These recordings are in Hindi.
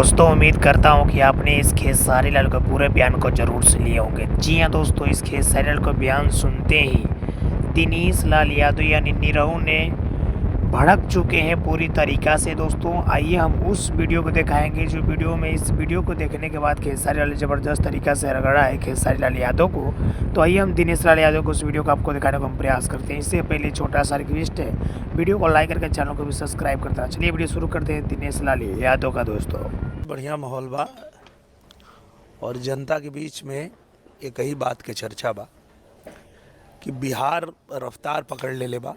दोस्तों उम्मीद करता हूँ कि आपने इस खेसारी लाल के पूरे बयान को जरूर सुन लिए होंगे। जी हाँ दोस्तों, इस खेसारी लाल का बयान सुनते ही दिनेश लाल यादव यानी निरहू ने भड़क चुके हैं पूरी तरीक़ा से। दोस्तों आइए हम उस वीडियो को दिखाएंगे जो वीडियो में इस वीडियो को देखने के बाद खेसारी लाल ज़बरदस्त तरीक़ा से रगड़ा है खेसारी लाल यादव को। तो आइए हम दिनेश लाल यादव को उस वीडियो को आपको दिखाने का हम प्रयास करते हैं। इससे पहले छोटा सा रिक्वेस्ट है, वीडियो को लाइक करके चैनल को भी सब्सक्राइब करता है। चलिए वीडियो शुरू करते हैं दिनेश लाल यादव का। दोस्तों बढ़िया माहौल बा और जनता के बीच में एक ही बात के चर्चा बा कि बिहार रफ्तार पकड़ ले बा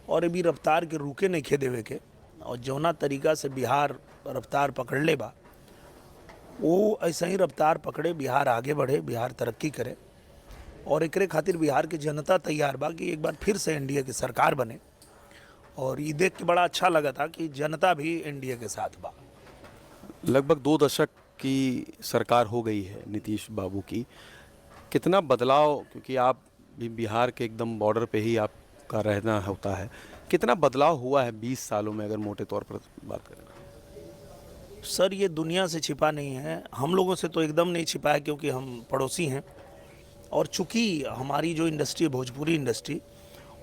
और अभी रफ्तार के रुके नहीं खे देवे के, और जौना तरीका से बिहार रफ्तार पकड़ ले बा वो ऐसा ही रफ्तार पकड़े, बिहार आगे बढ़े, बिहार तरक्की करे। और एकरे खातिर बिहार की जनता तैयार बा कि एक बार फिर से एनडीए की सरकार बने। और ये देख के बड़ा अच्छा लगा था कि जनता भी एनडीए के साथ बा। लगभग 2 दशक की सरकार हो गई है नीतीश बाबू की। कितना बदलाव, क्योंकि आप भी बिहार के एकदम बॉर्डर पे ही आपका रहना होता है, कितना बदलाव हुआ है 20 सालों में अगर मोटे तौर पर बात करें? सर ये दुनिया से छिपा नहीं है, हम लोगों से तो एकदम नहीं छिपा है क्योंकि हम पड़ोसी हैं। और चूंकि हमारी जो इंडस्ट्री है भोजपुरी इंडस्ट्री,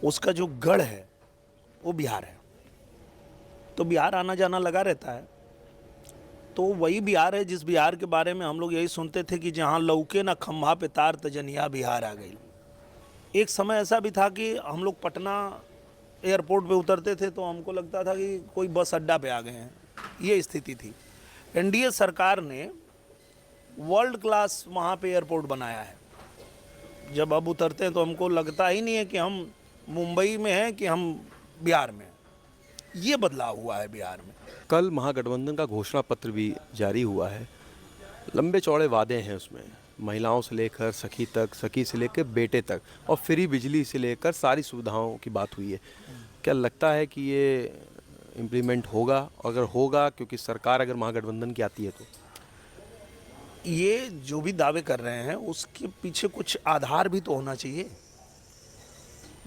उसका जो गढ़ है वो बिहार है, तो बिहार आना जाना लगा रहता है। तो वही बिहार है जिस बिहार के बारे में हम लोग यही सुनते थे कि जहाँ लौके ना खम्भा पे तार तजनिया बिहार आ गई। एक समय ऐसा भी था कि हम लोग पटना एयरपोर्ट पे उतरते थे तो हमको लगता था कि कोई बस अड्डा पे आ गए हैं, ये स्थिति थी। एनडीए सरकार ने वर्ल्ड क्लास वहाँ पे एयरपोर्ट बनाया है। जब अब उतरते हैं तो हमको लगता ही नहीं है कि हम मुंबई में हैं कि हम बिहार में हैं। ये बदलाव हुआ है बिहार में। कल महागठबंधन का घोषणा पत्र भी जारी हुआ है। लंबे चौड़े वादे हैं उसमें, महिलाओं से लेकर सखी तक, सखी से लेकर बेटे तक, और फ्री बिजली से लेकर सारी सुविधाओं की बात हुई है। क्या लगता है कि ये इम्प्लीमेंट होगा? अगर होगा, क्योंकि सरकार अगर महागठबंधन की आती है तो ये जो भी दावे कर रहे हैं उसके पीछे कुछ आधार भी तो होना चाहिए।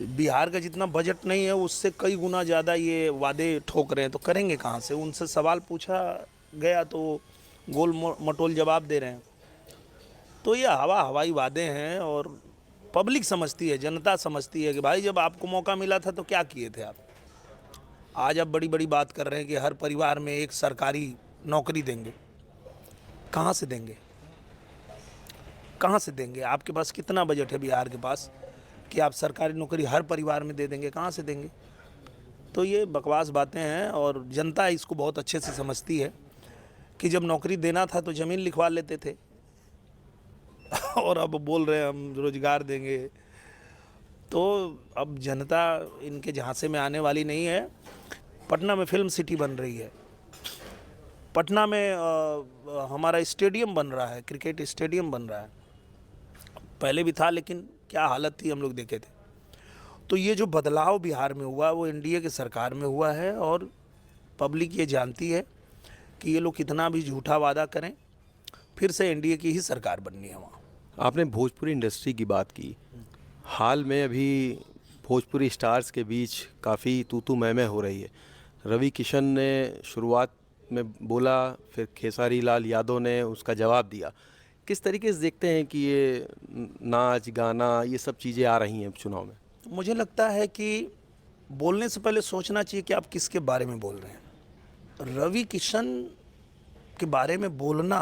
बिहार का जितना बजट नहीं है उससे कई गुना ज़्यादा ये वादे ठोक रहे हैं, तो करेंगे कहाँ से? उनसे सवाल पूछा गया तो गोल मटोल जवाब दे रहे हैं। तो ये हवाई वादे हैं और पब्लिक समझती है, जनता समझती है कि भाई जब आपको मौका मिला था तो क्या किए थे आप। आज आप बड़ी बड़ी बात कर रहे हैं कि हर परिवार में एक सरकारी नौकरी देंगे। कहाँ से देंगे? कहाँ से देंगे? आपके पास कितना बजट है बिहार के पास कि आप सरकारी नौकरी हर परिवार में दे देंगे? कहाँ से देंगे? तो ये बकवास बातें हैं और जनता इसको बहुत अच्छे से समझती है कि जब नौकरी देना था तो ज़मीन लिखवा लेते थे और अब बोल रहे हैं हम रोजगार देंगे। तो अब जनता इनके झांसे में आने वाली नहीं है। पटना में फिल्म सिटी बन रही है, पटना में हमारा स्टेडियम बन रहा है, क्रिकेट स्टेडियम बन रहा है। पहले भी था लेकिन क्या हालत थी हम लोग देखे थे। तो ये जो बदलाव बिहार में हुआ वो एनडीए की सरकार में हुआ है और पब्लिक ये जानती है कि ये लोग कितना भी झूठा वादा करें, फिर से एनडीए की ही सरकार बननी है वहाँ। आपने भोजपुरी इंडस्ट्री की बात की। हाल में अभी भोजपुरी स्टार्स के बीच काफ़ी तू मैं हो रही है। रवि किशन ने शुरुआत में बोला, फिर खेसारी लाल यादव ने उसका जवाब दिया। किस तरीके से देखते हैं कि ये नाच गाना ये सब चीज़ें आ रही हैं चुनाव में? मुझे लगता है कि बोलने से पहले सोचना चाहिए कि आप किसके बारे में बोल रहे हैं। रवि किशन के बारे में बोलना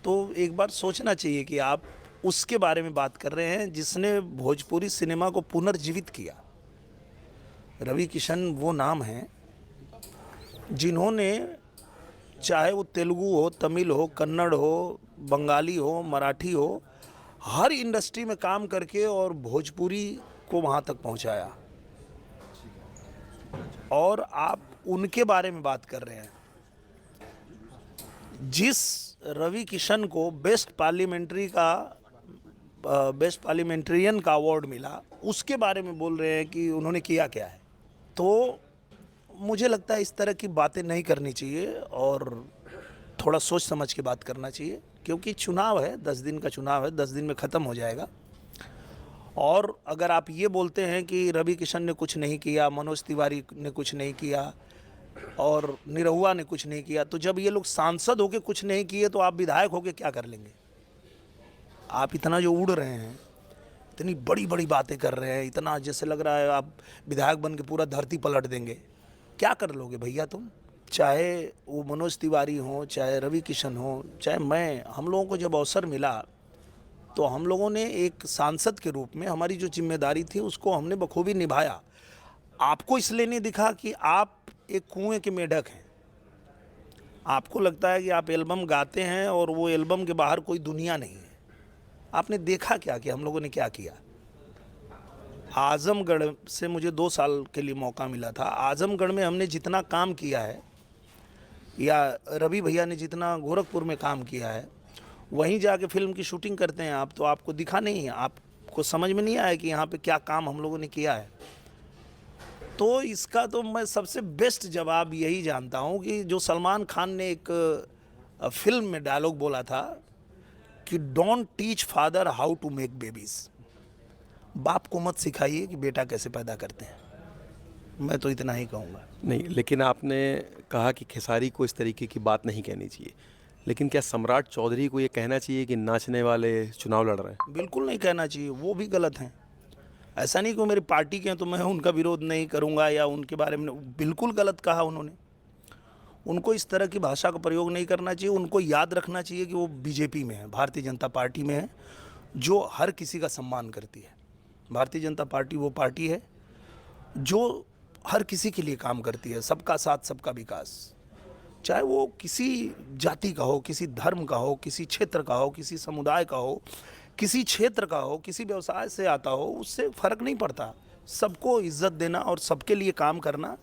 तो एक बार सोचना चाहिए कि आप उसके बारे में बात कर रहे हैं जिसने भोजपुरी सिनेमा को पुनर्जीवित किया। रवि किशन वो नाम है जिन्होंने, चाहे वो तेलुगु हो, तमिल हो, कन्नड़ हो, बंगाली हो, मराठी हो, हर इंडस्ट्री में काम करके और भोजपुरी को वहाँ तक पहुँचाया। और आप उनके बारे में बात कर रहे हैं। जिस रवि किशन को बेस्ट पार्लियामेंट्रियन का अवार्ड मिला, उसके बारे में बोल रहे हैं कि उन्होंने किया क्या है। तो मुझे लगता है इस तरह की बातें नहीं करनी चाहिए और थोड़ा सोच समझ के बात करना चाहिए, क्योंकि चुनाव है, 10 दिन का चुनाव है, 10 दिन में ख़त्म हो जाएगा। और अगर आप ये बोलते हैं कि रवि किशन ने कुछ नहीं किया, मनोज तिवारी ने कुछ नहीं किया, और निरहुआ ने कुछ नहीं किया। तो जब ये लोग सांसद होके कुछ नहीं किए तो आप विधायक होके क्या कर लेंगे? आप इतना जो उड़ रहे हैं, इतनी बड़ी बड़ी बातें कर रहे हैं, इतना जैसे लग रहा है आप विधायक बन के पूरा धरती पलट देंगे। क्या कर लोगे भैया तुम? चाहे वो मनोज तिवारी हो, चाहे रवि किशन हो, चाहे मैं, हम लोगों को जब अवसर मिला तो हम लोगों ने एक सांसद के रूप में हमारी जो जिम्मेदारी थी उसको हमने बखूबी निभाया। आपको इसलिए नहीं दिखा कि आप एक कुएं के मेढक हैं। आपको लगता है कि आप एल्बम गाते हैं और वो एल्बम के बाहर कोई दुनिया नहीं है। आपने देखा क्या कि हम लोगों ने क्या किया? आजमगढ़ से मुझे 2 साल के लिए मौका मिला था। आजमगढ़ में हमने जितना काम किया है, या रवि भैया ने जितना गोरखपुर में काम किया है, वहीं जाके फिल्म की शूटिंग करते हैं आप, तो आपको दिखा नहीं है, आपको समझ में नहीं आया कि यहाँ पे क्या काम हम लोगों ने किया है। तो इसका तो मैं सबसे बेस्ट जवाब यही जानता हूँ कि जो सलमान खान ने एक फिल्म में डायलॉग बोला था कि don't teach father how to make babies. बाप को मत सिखाइए कि बेटा कैसे पैदा करते हैं। मैं तो इतना ही कहूँगा। नहीं, लेकिन आपने कहा कि खेसारी को इस तरीके की बात नहीं कहनी चाहिए, लेकिन क्या सम्राट चौधरी को ये कहना चाहिए कि नाचने वाले चुनाव लड़ रहे हैं? बिल्कुल नहीं कहना चाहिए, वो भी गलत हैं। ऐसा नहीं कि वो मेरी पार्टी के हैं तो मैं उनका विरोध नहीं करूँगा या उनके बारे में, बिल्कुल गलत कहा उन्होंने। उनको इस तरह की भाषा का प्रयोग नहीं करना चाहिए। उनको याद रखना चाहिए कि वो बीजेपी में है, भारतीय जनता पार्टी में है, जो हर किसी का सम्मान करती है। भारतीय जनता पार्टी वो पार्टी है जो हर किसी के लिए काम करती है, सबका साथ सबका विकास। चाहे वो किसी जाति का हो, किसी धर्म का हो, किसी क्षेत्र का हो, किसी समुदाय का हो, किसी क्षेत्र का हो, किसी व्यवसाय से आता हो, उससे फ़र्क नहीं पड़ता। सबको इज्जत देना और सबके लिए काम करना,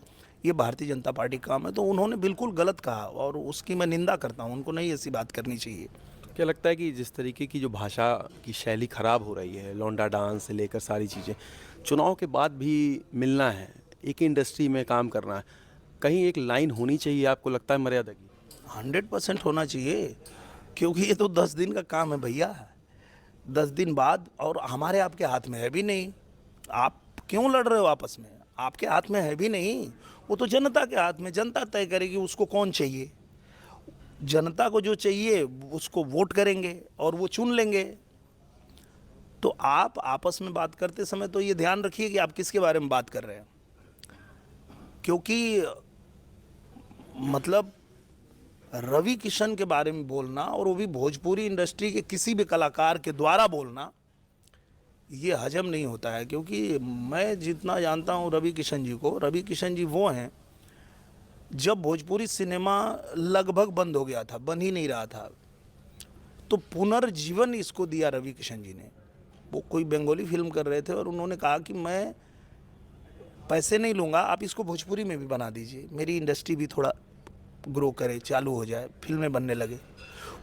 ये भारतीय जनता पार्टी का काम है। तो उन्होंने बिल्कुल गलत कहा और उसकी मैं निंदा करता हूँ। उनको नहीं ऐसी बात करनी चाहिए। क्या लगता है कि जिस तरीके की जो भाषा की शैली ख़राब हो रही है, लौंडा डांस से लेकर सारी चीज़ें, चुनाव के बाद भी मिलना है, एक ही इंडस्ट्री में काम करना है, कहीं एक लाइन होनी चाहिए, आपको लगता है मर्यादा की? 100% होना चाहिए, क्योंकि ये तो 10 दिन का काम है भैया। 10 दिन बाद, और हमारे आपके हाथ में है भी नहीं। आप क्यों लड़ रहे हो आपस में? आपके हाथ में है भी नहीं, वो तो जनता के हाथ में। जनता तय करेगी उसको कौन चाहिए। जनता को जो चाहिए उसको वोट करेंगे और वो चुन लेंगे। तो आप आपस में बात करते समय तो ये ध्यान रखिए कि आप किसके बारे में बात कर रहे हैं, क्योंकि मतलब रवि किशन के बारे में बोलना, और वो भी भोजपुरी इंडस्ट्री के किसी भी कलाकार के द्वारा बोलना, ये हजम नहीं होता है। क्योंकि मैं जितना जानता हूँ रवि किशन जी को, रवि किशन जी वो हैं, जब भोजपुरी सिनेमा लगभग बंद हो गया था, बन ही नहीं रहा था, तो पुनर्जीवन इसको दिया रवि किशन जी ने। वो कोई बंगाली फिल्म कर रहे थे और उन्होंने कहा कि मैं पैसे नहीं लूँगा, आप इसको भोजपुरी में भी बना दीजिए, मेरी इंडस्ट्री भी थोड़ा ग्रो करे, चालू हो जाए, फिल्में बनने लगे।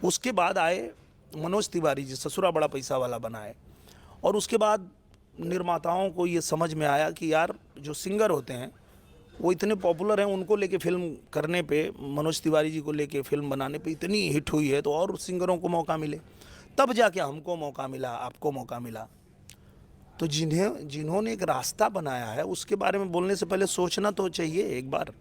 उसके बाद आए मनोज तिवारी जी, ससुरा बड़ा पैसा वाला बनाए। और उसके बाद निर्माताओं को ये समझ में आया कि यार जो सिंगर होते हैं वो इतने पॉपुलर हैं, उनको लेके फिल्म करने पे, मनोज तिवारी जी को लेके फिल्म बनाने पे इतनी हिट हुई है, तो और सिंगरों को मौका मिले। तब जाके हमको मौका मिला, आपको मौका मिला। तो जिन्होंने एक रास्ता बनाया है, उसके बारे में बोलने से पहले सोचना तो चाहिए एक बार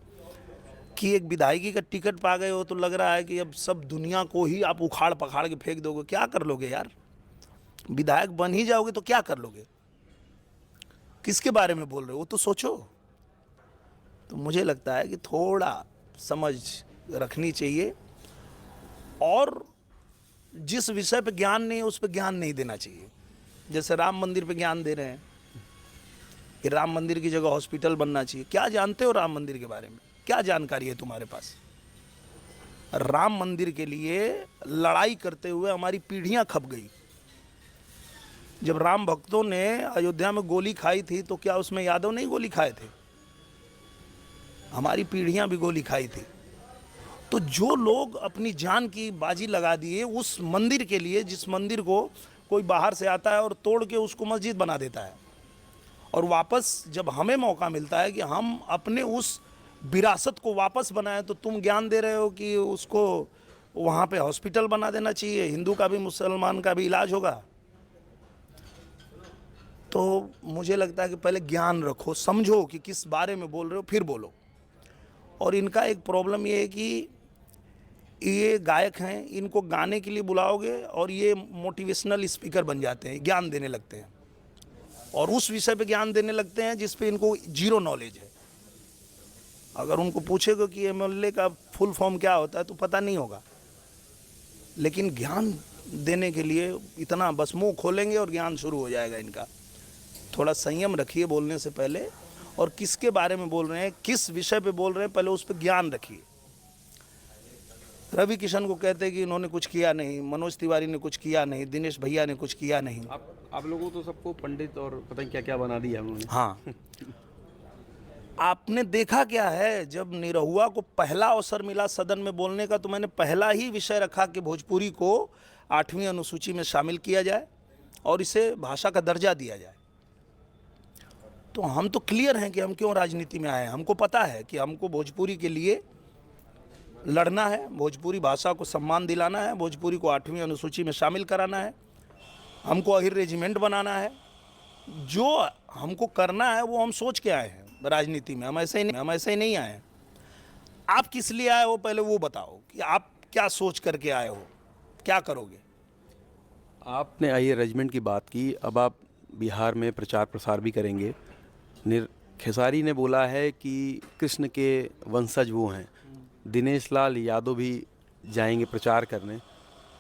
कि एक विधायकी का टिकट पा गए हो तो लग रहा है कि अब सब दुनिया को ही आप उखाड़ पखाड़ के फेंक दोगे। क्या कर लोगे यार? विधायक बन ही जाओगे तो क्या कर लोगे? किसके बारे में बोल रहे हो वो तो सोचो। तो मुझे लगता है कि थोड़ा समझ रखनी चाहिए, और जिस विषय पे ज्ञान नहीं है उस पे ज्ञान नहीं देना चाहिए। जैसे राम मंदिर पे ज्ञान दे रहे हैं कि राम मंदिर की जगह हॉस्पिटल बनना चाहिए। क्या जानते हो राम मंदिर के बारे में? क्या जानकारी है तुम्हारे पास? राम मंदिर के लिए लड़ाई करते हुए हमारी पीढ़ियां खप गई। जब राम भक्तों ने अयोध्या में गोली खाई थी तो क्या उसमें यादव नहीं गोली खाए थे? हमारी पीढ़ियां भी गोली खाई थी। तो जो लोग अपनी जान की बाजी लगा दिए उस मंदिर के लिए, जिस मंदिर को कोई बाहर से आता है और तोड़ के उसको मस्जिद बना देता है, और वापस जब हमें मौका मिलता है कि हम अपने उस विरासत को वापस बनाएं, तो तुम ज्ञान दे रहे हो कि उसको वहाँ पे हॉस्पिटल बना देना चाहिए, हिंदू का भी मुसलमान का भी इलाज होगा। तो मुझे लगता है कि पहले ज्ञान रखो, समझो कि किस बारे में बोल रहे हो, फिर बोलो। और इनका एक प्रॉब्लम ये है कि ये गायक हैं, इनको गाने के लिए बुलाओगे और ये मोटिवेशनल स्पीकर बन जाते हैं, ज्ञान देने लगते हैं और उस विषय पे ज्ञान देने लगते हैं जिस पे इनको जीरो नॉलेज है। अगर उनको पूछेगा कि एमएलए का फुल फॉर्म क्या होता है तो पता नहीं होगा, लेकिन ज्ञान देने के लिए इतना बस मुंह खोलेंगे और ज्ञान शुरू हो जाएगा इनका। थोड़ा संयम रखिए बोलने से पहले, और किसके बारे में बोल रहे हैं, किस विषय पे बोल रहे हैं, पहले उस पर ज्ञान रखिए। रवि किशन को कहते हैं कि इन्होंने कुछ किया नहीं, मनोज तिवारी ने कुछ किया नहीं, दिनेश भैया ने कुछ किया नहीं। आप लोगों तो सबको पंडित और पता नहीं क्या क्या बना दिया उन्होंने। हाँ, आपने देखा क्या है, जब निरहुआ को पहला अवसर मिला सदन में बोलने का तो मैंने पहला ही विषय रखा कि भोजपुरी को 8वीं अनुसूची में शामिल किया जाए और इसे भाषा का दर्जा दिया जाए। तो हम तो क्लियर हैं कि हम क्यों राजनीति में आए हैं। हमको पता है कि हमको भोजपुरी के लिए लड़ना है, भोजपुरी भाषा को सम्मान दिलाना है, भोजपुरी को 8वीं अनुसूची में शामिल कराना है, हमको अहिर रेजिमेंट बनाना है। जो हमको करना है वो हम सोच के आए हैं राजनीति में। हम ऐसे ही नहीं आए हैं। आप किस लिए आए हो पहले वो बताओ कि आप क्या सोच करके आए हो, क्या करोगे। आपने अहिर रेजिमेंट की बात की, अब आप बिहार में प्रचार प्रसार भी करेंगे। खेसारी ने बोला है कि कृष्ण के वंशज वो हैं, दिनेश लाल यादव भी जाएंगे प्रचार करने,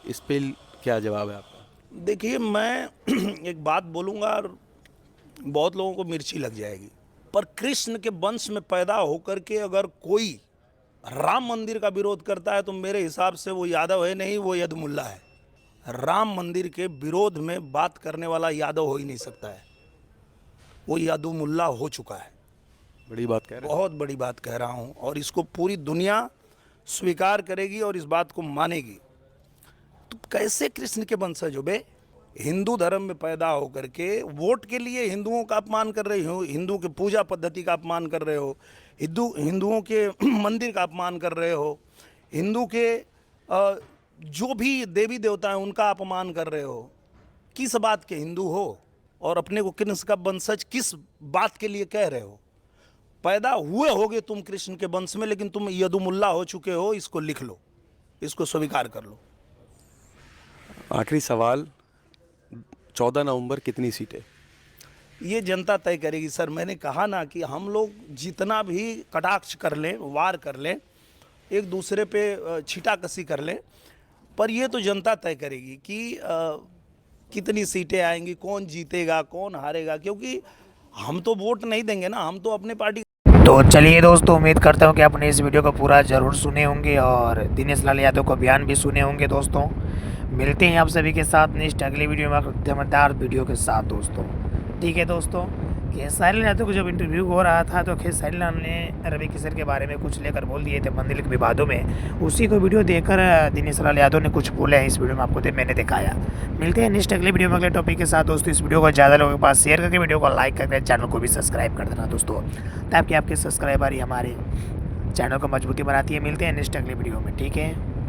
इस पे क्या जवाब है आपका? देखिए, मैं एक बात बोलूँगा और बहुत लोगों को मिर्ची लग जाएगी, पर कृष्ण के वंश में पैदा होकर के अगर कोई राम मंदिर का विरोध करता है तो मेरे हिसाब से वो यादव है नहीं, वो यदुमुल्ला है। राम मंदिर के विरोध में बात करने वाला यादव हो ही नहीं सकता है, वो यदुमुल्ला हो चुका है। बड़ी बात कह रहे हैं। बहुत बड़ी बात कह रहा हूँ और इसको पूरी दुनिया स्वीकार करेगी और इस बात को मानेगी। तो कैसे कृष्ण के वंशज हो बे? हिंदू धर्म में पैदा होकर के वोट के लिए हिंदुओं का अपमान कर रहे हो, हिंदू के पूजा पद्धति का अपमान कर रहे हो, हिंदुओं के मंदिर का अपमान कर रहे हो, हिंदू के जो भी देवी देवता हैं उनका अपमान कर रहे हो। किस बात के हिंदू हो और अपने को कृष्ण का वंशज किस बात के लिए कह रहे हो? पैदा हुए होगे तुम कृष्ण के वंश में, लेकिन तुम यदुमुल्ला हो चुके हो। इसको लिख लो, इसको स्वीकार कर लो। आखिरी सवाल, 14 नवंबर कितनी सीटें? ये जनता तय करेगी सर। मैंने कहा ना कि हम लोग जितना भी कटाक्ष कर लें, वार कर लें, एक दूसरे पे छीटाकसी कर लें, पर ये तो जनता तय करेगी कि कितनी सीटें आएंगी, कौन जीतेगा, कौन हारेगा, क्योंकि हम तो वोट नहीं देंगे ना, हम तो अपने पार्टी। तो चलिए दोस्तों, उम्मीद करता हूँ कि आपने इस वीडियो को पूरा ज़रूर सुने होंगे और दिनेश लाल यादव का बयान भी सुने होंगे। दोस्तों, मिलते हैं आप सभी के साथ नेक्स्ट अगली वीडियो में धमाकेदार वीडियो के साथ दोस्तों। ठीक है दोस्तों, खेसारी लाल यादव को जब इंटरव्यू हो रहा था तो खेसारी लाल ने रवि किशन के बारे में कुछ लेकर बोल दिए थे मंदिर के विवादों में। उसी को वीडियो देखकर दिनेश लाल यादव ने कुछ बोले हैं। इस वीडियो में आपको मैंने दिखाया। मिलते हैं नेक्स्ट अगले वीडियो में अगले टॉपिक के साथ दोस्तों। इस वीडियो को ज़्यादा लोगों के पास शेयर करके वीडियो को लाइक करके चैनल को भी सब्सक्राइब कर देना दोस्तों, ताकि आपके सब्सक्राइबर ही हमारे चैनल को मजबूती बनाती है। मिलते हैं नेक्स्ट अगले वीडियो में। ठीक है।